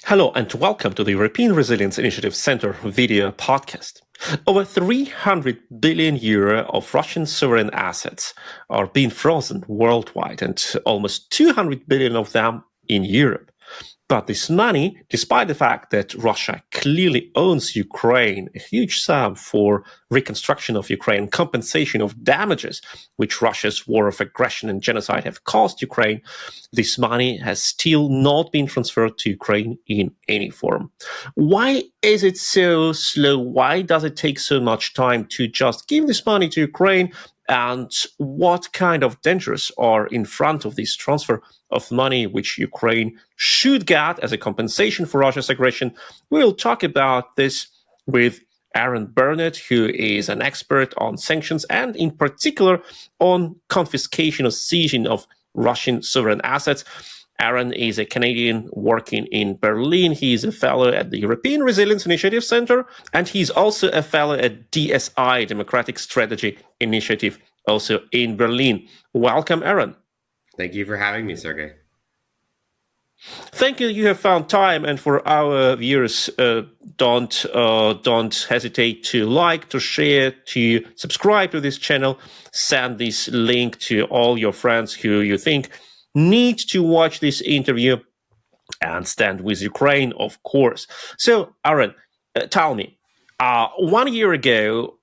Hello and welcome to the European Resilience Initiative Center video podcast. Over 300 billion euro of Russian sovereign assets are being frozen worldwide, and almost 200 billion of them in Europe. But this money, despite the fact that Russia clearly owns Ukraine, a huge sum for reconstruction of Ukraine, compensation of damages which Russia's war of aggression and genocide have caused Ukraine, this money has still not been transferred to Ukraine in any form. Why is it so slow? Why does it take so much time to just give this money to Ukraine? And what kind of dangers are in front of this transfer of money which Ukraine should get as a compensation for Russia's aggression? We'll talk about this with Aaron Burnett, who is an expert on sanctions and in particular on confiscation or seizing of Russian sovereign assets. Aaron is a Canadian working in Berlin. He is a fellow at the European Resilience Initiative Center, and he's also a fellow at DSI, Democratic Strategy Initiative, also in Berlin. Welcome, Aaron. Thank you for having me, Sergey. Thank you. You have found time, and for our viewers, don't hesitate to like, to share, to subscribe to this channel. Send this link to all your friends who you think need to watch this interview and stand with Ukraine, of course. So, Aaron, tell me, 1 year ago,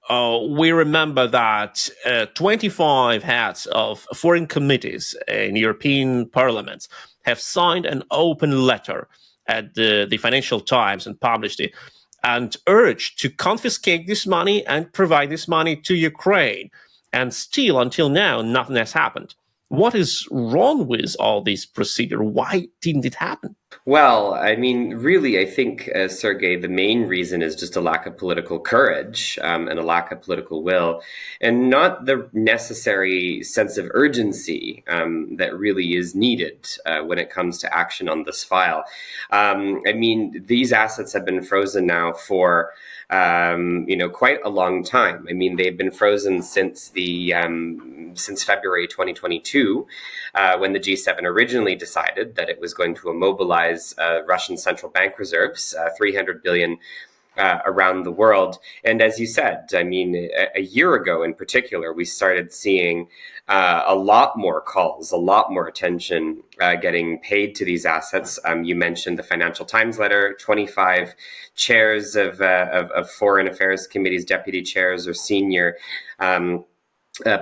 we remember that 25 heads of foreign committees in European parliaments have signed an open letter at the Financial Times and published it and urged to confiscate this money and provide this money to Ukraine. And still, until now, nothing has happened. What is wrong with all this procedure? Why didn't it happen? Well, I mean, really, I think, Sergey, the main reason is just a lack of political courage and a lack of political will, and not the necessary sense of urgency that really is needed when it comes to action on this file. I mean, these assets have been frozen now for quite a long time. I mean, they've been frozen since February 2022, when the G7 originally decided that it was going to immobilize Russian central bank reserves, 300 billion around the world. And as you said, I mean, a year ago in particular, we started seeing a lot more calls, a lot more attention getting paid to these assets. You mentioned the Financial Times letter, 25 chairs of foreign affairs committees, deputy chairs or senior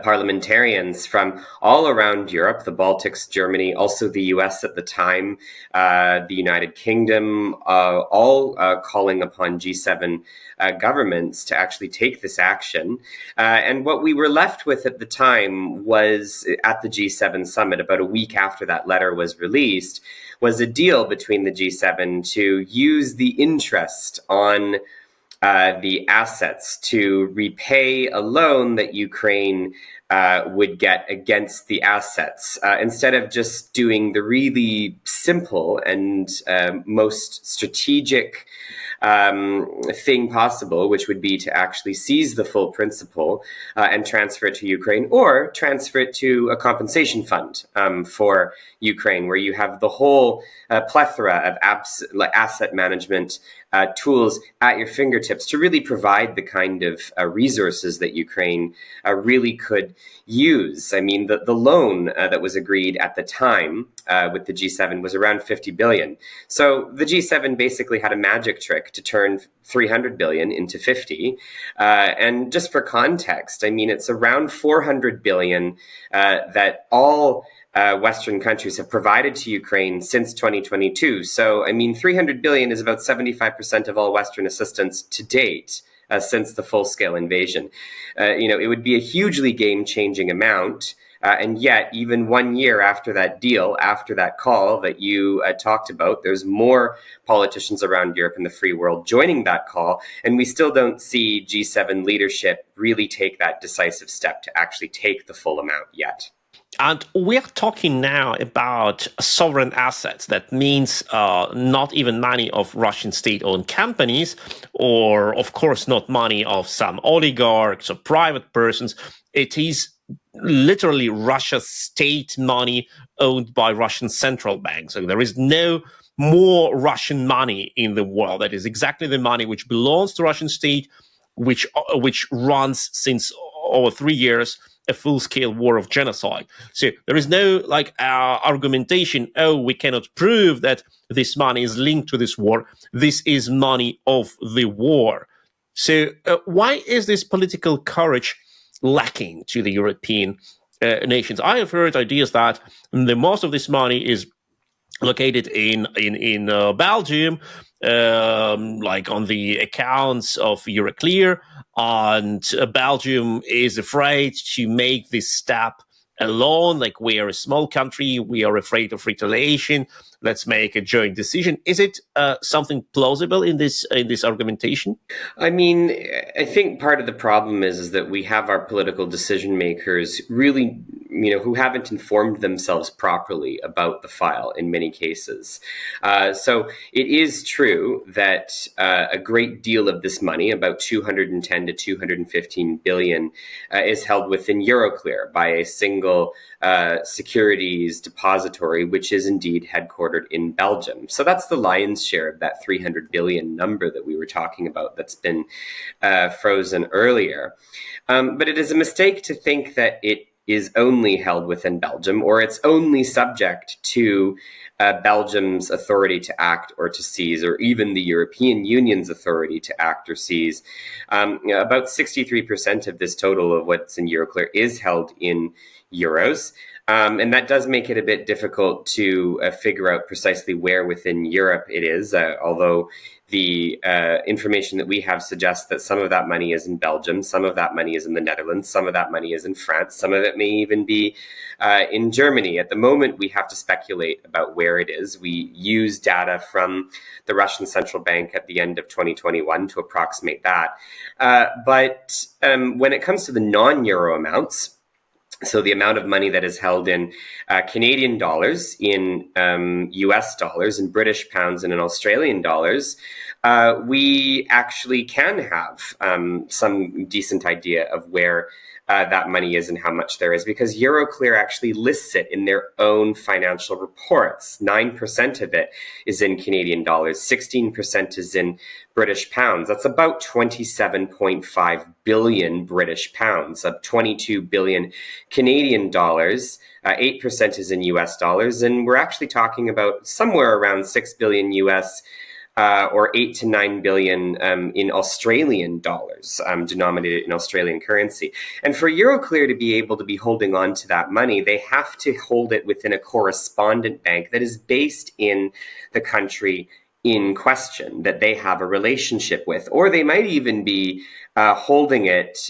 parliamentarians from all around Europe, the Baltics, Germany, also the US at the time, the United Kingdom, all calling upon G7 governments to actually take this action. And what we were left with at the time was, at the G7 summit, about a week after that letter was released, was a deal between the G7 to use the interest on the assets to repay a loan that Ukraine would get against the assets, instead of just doing the really simple and most strategic thing possible, which would be to actually seize the full principal and transfer it to Ukraine, or transfer it to a compensation fund for Ukraine, where you have the whole plethora of asset management tools at your fingertips to really provide the kind of resources that Ukraine really could use. I mean, the loan that was agreed at the time with the G7 was around 50 billion. So the G7 basically had a magic trick to turn 300 billion into 50. And just for context, I mean, it's around 400 billion that all Western countries have provided to Ukraine since 2022. So, I mean, 300 billion is about 75% of all Western assistance to date since the full-scale invasion. It would be a hugely game-changing amount. And yet, even 1 year after that deal, after that call that you talked about, there's more politicians around Europe and the free world joining that call. And we still don't see G7 leadership really take that decisive step to actually take the full amount yet. And we are talking now about sovereign assets. That means not even money of Russian state-owned companies, or, of course, not money of some oligarchs or private persons. It is literally Russia's state money owned by Russian central banks. So there is no more Russian money in the world. That is exactly the money which belongs to Russian state, which runs since over 3 years a full-scale war of genocide. So there is no argumentation, oh, we cannot prove that this money is linked to this war. This is money of the war. So why is this political courage lacking to the European nations? I have heard ideas that the most of this money is located in Belgium, like on the accounts of Euroclear, and Belgium is afraid to make this step alone. Like, we are a small country, we are afraid of retaliation. Let's make a joint decision. Is it something plausible in this argumentation? I mean, I think part of the problem is that we have our political decision makers really, who haven't informed themselves properly about the file in many cases. So it is true that a great deal of this money, about 210 to 215 billion, is held within Euroclear by a single securities depository, which is indeed headquartered in Belgium. So that's the lion's share of that 300 billion number that we were talking about that's been frozen earlier. But it is a mistake to think that it is only held within Belgium, or it's only subject to Belgium's authority to act or to seize, or even the European Union's authority to act or seize. About 63% of this total of what's in Euroclear is held in euros. And that does make it a bit difficult to figure out precisely where within Europe it is, although the information that we have suggests that some of that money is in Belgium, some of that money is in the Netherlands, some of that money is in France, some of it may even be in Germany. At the moment, we have to speculate about where it is. We use data from the Russian central bank at the end of 2021 to approximate that. But when it comes to the non-euro amounts, so the amount of money that is held in Canadian dollars, in US dollars, in British pounds, and in Australian dollars, we actually can have some decent idea of where that money is and how much there is, because Euroclear actually lists it in their own financial reports. 9% of it is in Canadian dollars, 16% is in British pounds. That's about 27.5 billion British pounds, of 22 billion Canadian dollars. 8% is in US dollars, and we're actually talking about somewhere around 6 billion US or 8 to 9 billion in Australian dollars, denominated in Australian currency. And for Euroclear to be able to be holding on to that money, they have to hold it within a correspondent bank that is based in the country in question, that they have a relationship with, or they might even be holding it,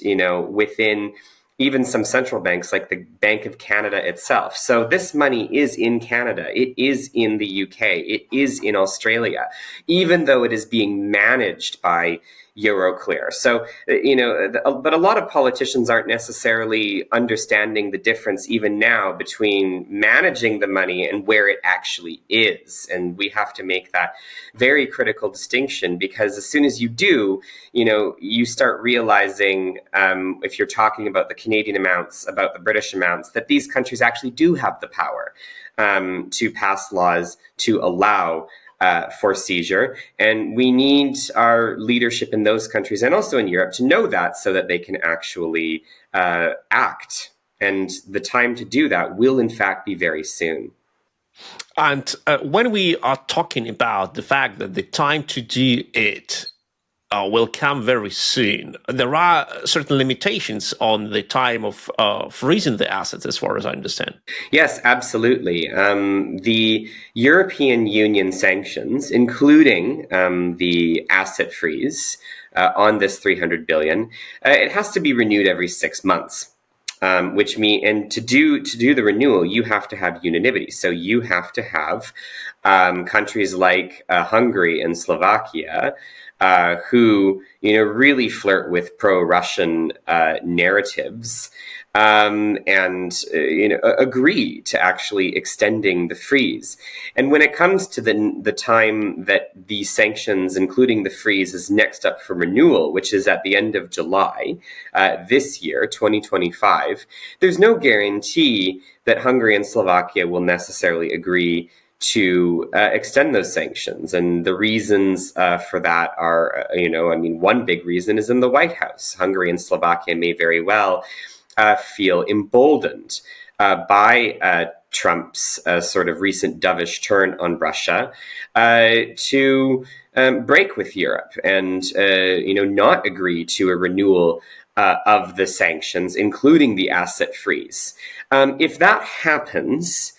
within even some central banks like the Bank of Canada itself. So this money is in Canada, it is in the UK, it is in Australia, even though it is being managed by Euroclear. So, but a lot of politicians aren't necessarily understanding the difference even now between managing the money and where it actually is. And we have to make that very critical distinction, because as soon as you do, you start realizing, if you're talking about the Canadian amounts, about the British amounts, that these countries actually do have the power to pass laws to allow for seizure. And we need our leadership in those countries and also in Europe to know that, so that they can actually act. And the time to do that will in fact be very soon. And when we are talking about the fact that the time to do it will come very soon, there are certain limitations on the time of freezing the assets, as far as I understand. Yes, absolutely. The European Union sanctions, including the asset freeze on this 300 billion, it has to be renewed every 6 months. Which mean, and to do the renewal, you have to have unanimity. So you have to have countries like Hungary and Slovakia, who really flirt with pro-Russian narratives, and agree to actually extending the freeze. And when it comes to the time that the sanctions, including the freeze, is next up for renewal, which is at the end of July this year, 2025, there's no guarantee that Hungary and Slovakia will necessarily agree to extend those sanctions. And the reasons for that are, one big reason is in the White House. Hungary and Slovakia may very well feel emboldened by Trump's sort of recent dovish turn on Russia to break with Europe and, not agree to a renewal of the sanctions, including the asset freeze. If that happens,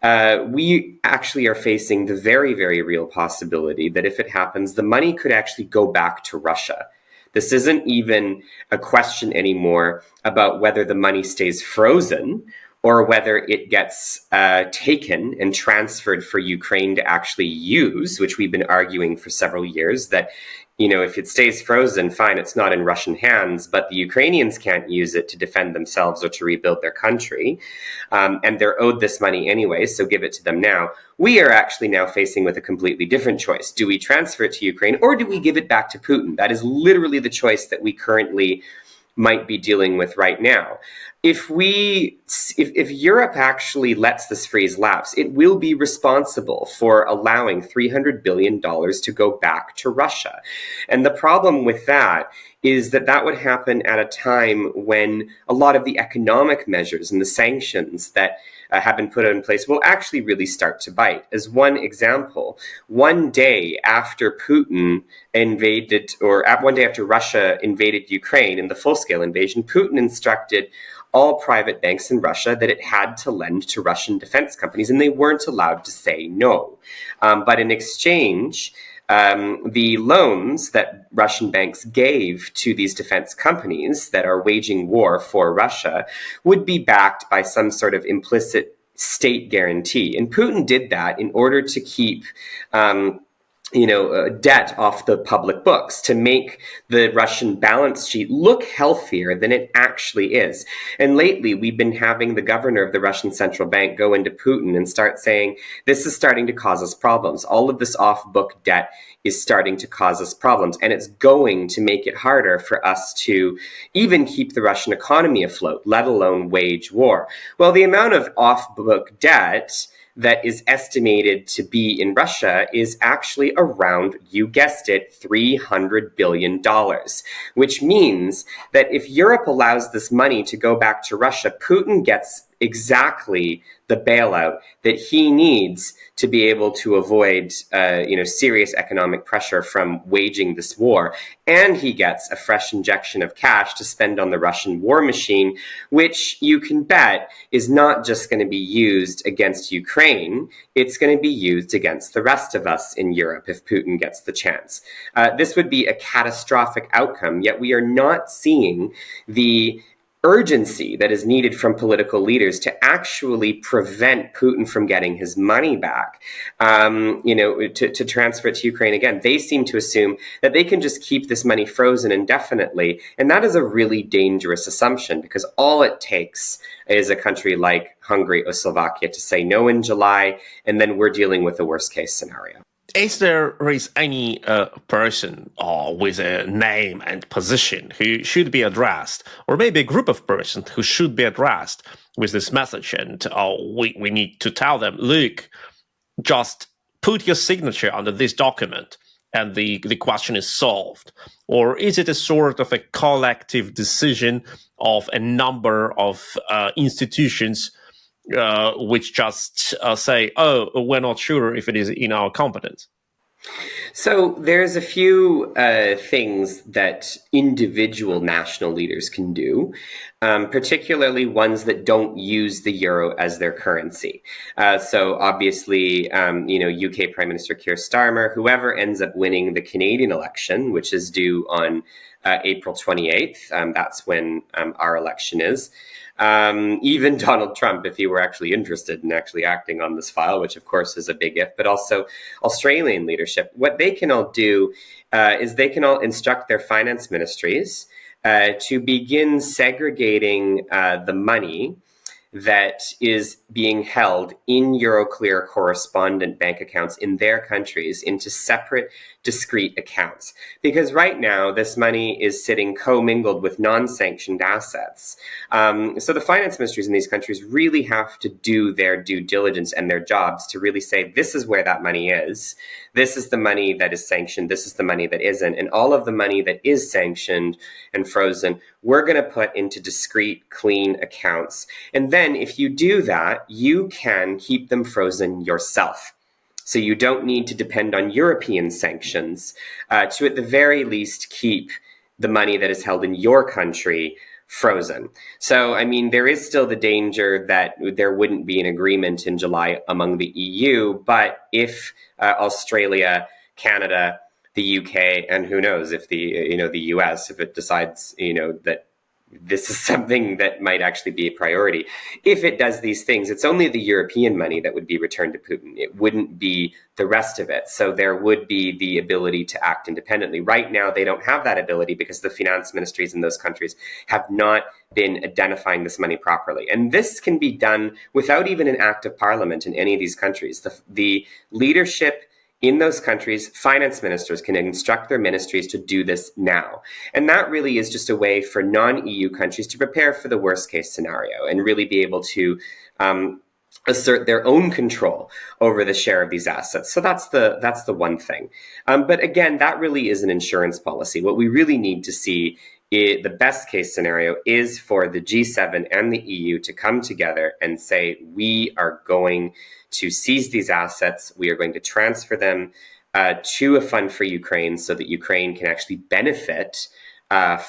we actually are facing the very, very real possibility that if it happens, the money could actually go back to Russia. This isn't even a question anymore about whether the money stays frozen or whether it gets taken and transferred for Ukraine to actually use, which we've been arguing for several years, that, if it stays frozen, fine, it's not in Russian hands, but the Ukrainians can't use it to defend themselves or to rebuild their country. And they're owed this money anyway, so give it to them now. We are actually now facing with a completely different choice. Do we transfer it to Ukraine or do we give it back to Putin? That is literally the choice that we currently might be dealing with right now. If Europe actually lets this freeze lapse, it will be responsible for allowing $300 billion to go back to Russia. And the problem with that is that would happen at a time when a lot of the economic measures and the sanctions that have been put in place will actually really start to bite. As one example, one day after Putin invaded, or one day after Russia invaded Ukraine in the full-scale invasion, Putin instructed all private banks in Russia that it had to lend to Russian defense companies, and they weren't allowed to say no. But in exchange, the loans that Russian banks gave to these defense companies that are waging war for Russia would be backed by some sort of implicit state guarantee. And Putin did that in order to keep debt off the public books, to make the Russian balance sheet look healthier than it actually is. And lately, we've been having the governor of the Russian central bank go into Putin and start saying, this is starting to cause us problems. All of this off-book debt is starting to cause us problems, and it's going to make it harder for us to even keep the Russian economy afloat, let alone wage war. Well, the amount of off-book debt that is estimated to be in Russia is actually around, you guessed it, $300 billion, which means that if Europe allows this money to go back to Russia, Putin gets exactly the bailout that he needs to be able to avoid, serious economic pressure from waging this war. And he gets a fresh injection of cash to spend on the Russian war machine, which you can bet is not just going to be used against Ukraine. It's going to be used against the rest of us in Europe if Putin gets the chance. This would be a catastrophic outcome, yet we are not seeing the urgency that is needed from political leaders to actually prevent Putin from getting his money back, to transfer it to Ukraine again. They seem to assume that they can just keep this money frozen indefinitely. And that is a really dangerous assumption, because all it takes is a country like Hungary or Slovakia to say no in July, and then we're dealing with the worst case scenario. Is there any person with a name and position who should be addressed, or maybe a group of persons who should be addressed with this message? And we need to tell them, look, just put your signature under this document and the question is solved? Or is it a sort of a collective decision of a number of institutions which just say, oh, we're not sure if it is in our competence? So there's a few things that individual national leaders can do, particularly ones that don't use the euro as their currency. So obviously, UK Prime Minister Keir Starmer, whoever ends up winning the Canadian election, which is due on April 28th, that's when our election is. Even Donald Trump, if he were actually interested in actually acting on this file, which of course is a big if, but also Australian leadership, what they can all do is they can all instruct their finance ministries to begin segregating the money that is being held in Euroclear correspondent bank accounts in their countries into separate, discrete accounts. Because right now, this money is sitting commingled with non-sanctioned assets. So the finance ministries in these countries really have to do their due diligence and their jobs to really say, this is where that money is. This is the money that is sanctioned. This is the money that isn't. And all of the money that is sanctioned and frozen, we're going to put into discrete, clean accounts. And then if you do that, you can keep them frozen yourself. So you don't need to depend on European sanctions to, at the very least, keep the money that is held in your country frozen. So, I mean, there is still the danger that there wouldn't be an agreement in July among the EU, but if Australia, Canada, the UK, and who knows if the US, if it decides that this is something that might actually be a priority. If it does these things, it's only the European money that would be returned to Putin. It wouldn't be the rest of it. So there would be the ability to act independently. Right now, they don't have that ability because the finance ministries in those countries have not been identifying this money properly. And this can be done without even an act of parliament in any of these countries. The leadership in those countries, finance ministers can instruct their ministries to do this now. And that really is just a way for non-EU countries to prepare for the worst case scenario and really be able to assert their own control over the share of these assets. So that's the one thing. But again, that really is an insurance policy. What we really need to see, the best case scenario, is for the G7 and the EU to come together and say, we are going to seize these assets. We are going to transfer them to a fund for Ukraine so that Ukraine can actually benefit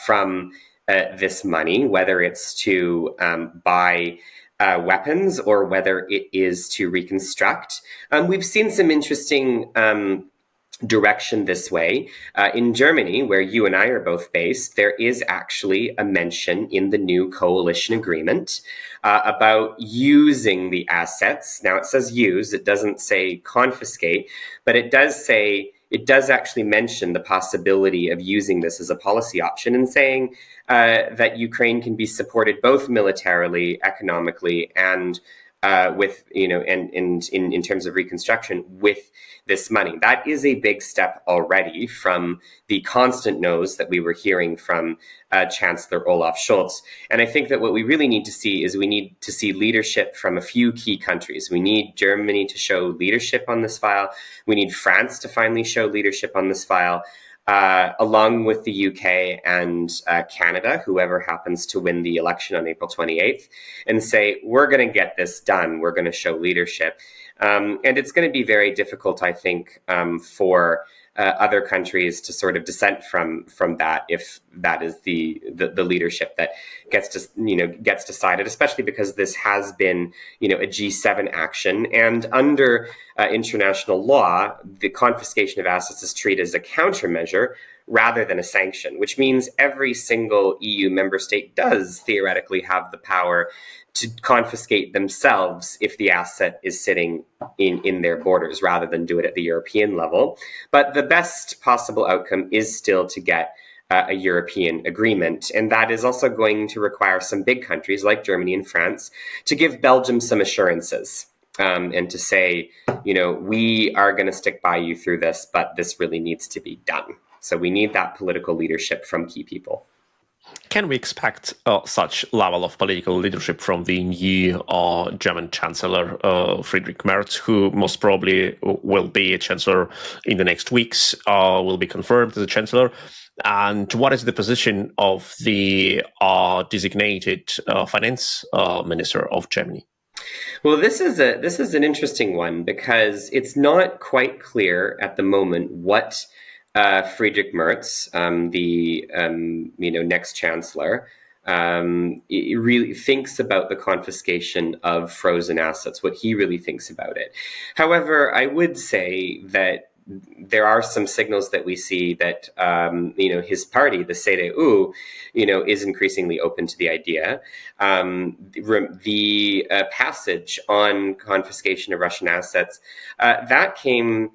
from this money, whether it's to buy weapons or whether it is to reconstruct. We've seen some interesting direction this way. In Germany, where you and I are both based, there is actually a mention in the new coalition agreement about using the assets. Now it says use, it doesn't say confiscate, but it does actually mention the possibility of using this as a policy option and saying that Ukraine can be supported both militarily, economically, and in terms of reconstruction with this money. That is a big step already from the constant no's that we were hearing from Chancellor Olaf Scholz. And I think that what we really need to see is we need to see leadership from a few key countries. We need Germany to show leadership on this file. We need France to finally show leadership on this file. Along with the UK and Canada, whoever happens to win the election on April 28th, and say, we're going to get this done. We're going to show leadership. And it's going to be very difficult, I think, for other countries to sort of dissent from that, if that is the leadership that gets decided, especially because this has been a G7 action, and under international law, the confiscation of assets is treated as a countermeasure rather than a sanction, which means every single EU member state does theoretically have the power to confiscate themselves if the asset is sitting in their borders, rather than do it at the European level. But the best possible outcome is still to get a European agreement. And that is also going to require some big countries like Germany and France to give Belgium some assurances and to say, we are going to stick by you through this, but this really needs to be done. So we need that political leadership from key people. Can we expect such level of political leadership from the new German Chancellor, Friedrich Merz, who most probably will be a Chancellor in the next weeks, will be confirmed as a Chancellor? And what is the position of the designated finance minister of Germany? Well, this is an interesting one, because it's not quite clear at the moment what Friedrich Merz, the next chancellor, really thinks about the confiscation of frozen assets, what he really thinks about it. However, I would say that there are some signals that we see that his party, the CDU, is increasingly open to the idea. The passage on confiscation of Russian assets that came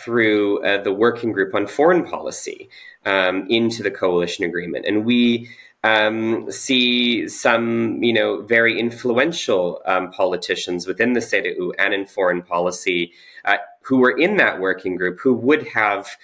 through the working group on foreign policy into the coalition agreement, and we see some, very influential politicians within the CDU and in foreign policy who were in that working group who would have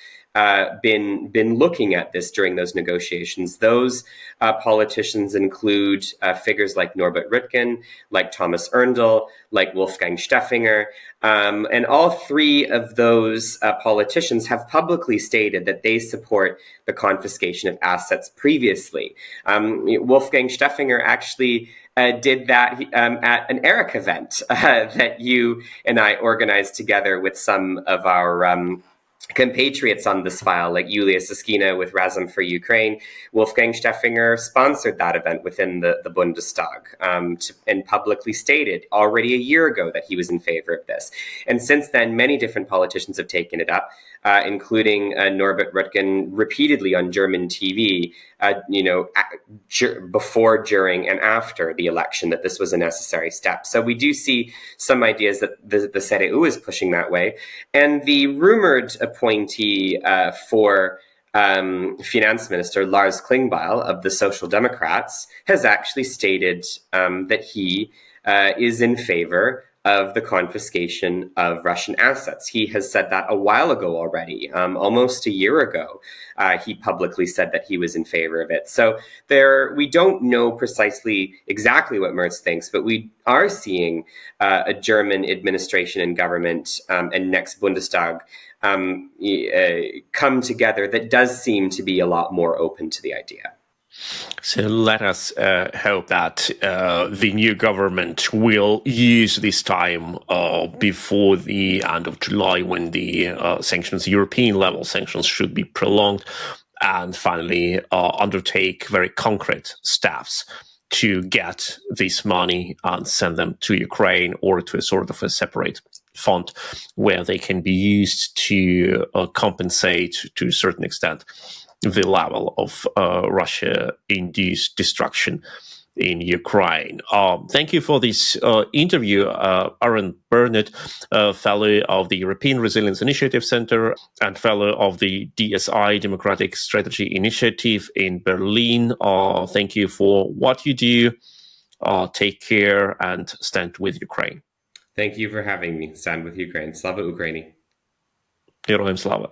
been looking at this during those negotiations. Those politicians include figures like Norbert Röttgen, like Thomas Erndl, like Wolfgang Steffinger, and all three of those politicians have publicly stated that they support the confiscation of assets previously. Wolfgang Steffinger actually did that at an ERIC event that you and I organized together with some of our compatriots on this file, like Yulia Siskina with Razum for Ukraine. Wolfgang Steffinger sponsored that event within the Bundestag and publicly stated already a year ago that he was in favor of this. And since then, many different politicians have taken it up, including Norbert Röttgen repeatedly on German TV, before, during, and after the election, that this was a necessary step. So we do see some ideas that the CDU is pushing that way. And the rumored appointee for finance minister Lars Klingbeil of the Social Democrats has actually stated that he is in favor of the confiscation of Russian assets. He has said that a while ago already, almost a year ago. He publicly said that he was in favor of it. So we don't know precisely exactly what Merz thinks, but we are seeing a German administration and government and next Bundestag come together that does seem to be a lot more open to the idea. So let us hope that the new government will use this time before the end of July, when the sanctions, European level sanctions, should be prolonged, and finally undertake very concrete steps to get this money and send them to Ukraine, or to a sort of a separate fund where they can be used to compensate to a certain extent the level of Russia-induced destruction in Ukraine. Thank you for this interview, Aaron Burnett, fellow of the European Resilience Initiative Center and fellow of the DSI, Democratic Strategy Initiative in Berlin. Thank you for what you do. Take care and stand with Ukraine. Thank you for having me. Stand with Ukraine. Slava Ukraini. Героям слава.